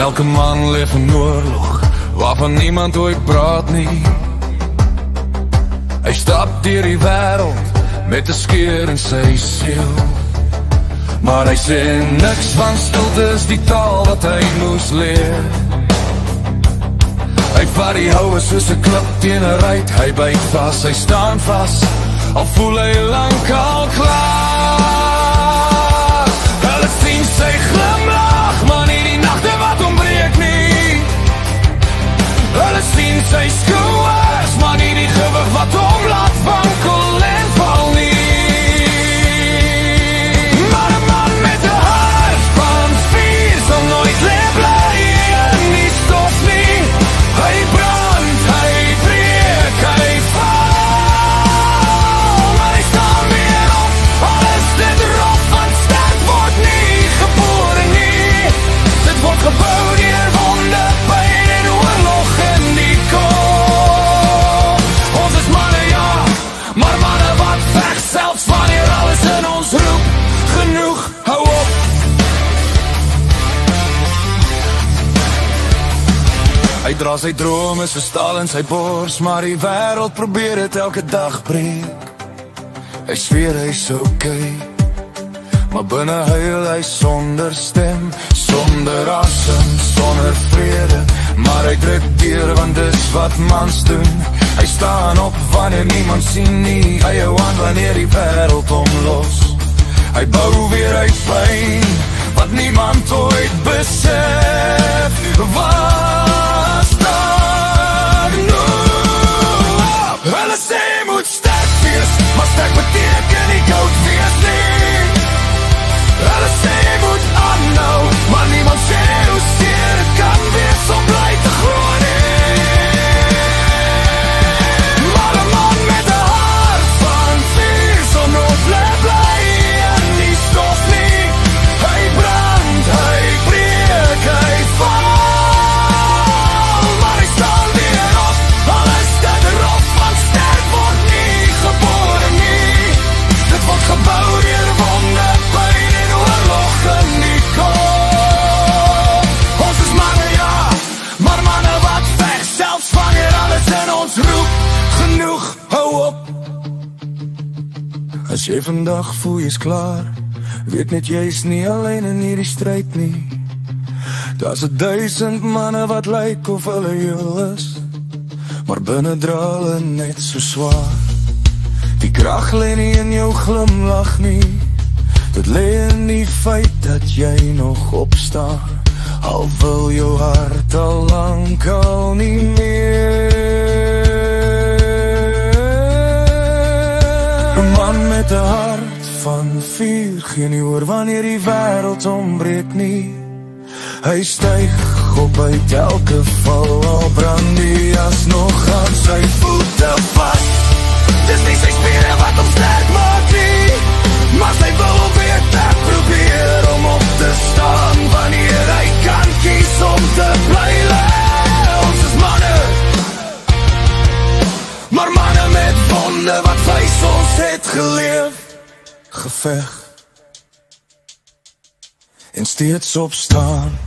elke man leef in oorlog waarvan niemand ooit praat nie. Hy stap deur die wêreld met 'n skeur in sy siel, maar hy sê niks van stilte is die taal wat hy moes leer. Hy vat die houe soos 'n klip teen 'n ruit, hy byt vas, hy staan vas, al voel hy lankal klaar. Hulle sien sy glimlach, maar nie die nagte wat ontbreek nie. Hulle sien sy skouers, maar nie die gewig wat hom laat wankel en val nie. Maar 'n man met 'n hart van vuur sal nooit leef bly in die stof nie. Hy brand, hy breek, hy val, maar hy staan weer op, al is dit rof, want sterk word nie gebore nie. Dit word gebou deur wonde, pyn en oorlog in die kop. Ons is manne, ja, maar manne wat veg, selfs wanneer alles in ons roep. Genoeg, hou op. Hy dra sy drome so staal in sy bors, maar die wêreld probeer dit elke dag breek. Hy sweer hy's okay, maar binne huil hy sonder stem, sonder asem, sonder vrede. Maar hy druk deur, want dis wat mans doen. Hy staan op wanneer niemand sien nie, hy hou aan wanneer die wêreld hom los. Hy bou weer uit pyn, wat niemand ooit besef. Was daar genoeg? Hulle sê moet sterk wees, maar sterk beteken nie koud wees nie. Hulle sê moet aanhou, maar niemand sê hoe seer het kan wees om bly te glo nie. Maar 'n man met 'n hart van vuur sal nooit bly in die stof nie. Hy brand, hy breek, hy val, maar hy staan weer op, al is dit rof, want sterk word nie gebore nie. Dit word gebou deur wonde, pyn en oorlog in die kop. Ons is manne, ja, maar manne wat veg, selfs wanneer alles in ons roep. Genoeg, hou op. As jy vandag voel jy's klaar, weet net jy's nie alleen in hierdie stryd nie. Daar's 1000 manne wat lyk of hulle heel is, maar binne dra hulle net so swaar. Die krag lê nie in jou glimlach nie, dit lê in die feit dat jy nog opstaan, al wil jou hart al lang al nie meer. 'n man met 'n hart van vuur gee nie oor wanneer die wêreld ombreek nie. Hy styg op uit elke val, al brand die as nog aan sy voete vas. Dis nie sy spiere wat hom sterk maak nie, maar sy wil weer te probeer om op te staan wanneer hy kan kies om te bly leef. Ons is manne, maar manne met wonde wat wys ons het geleef. Geveg en steeds opstaan.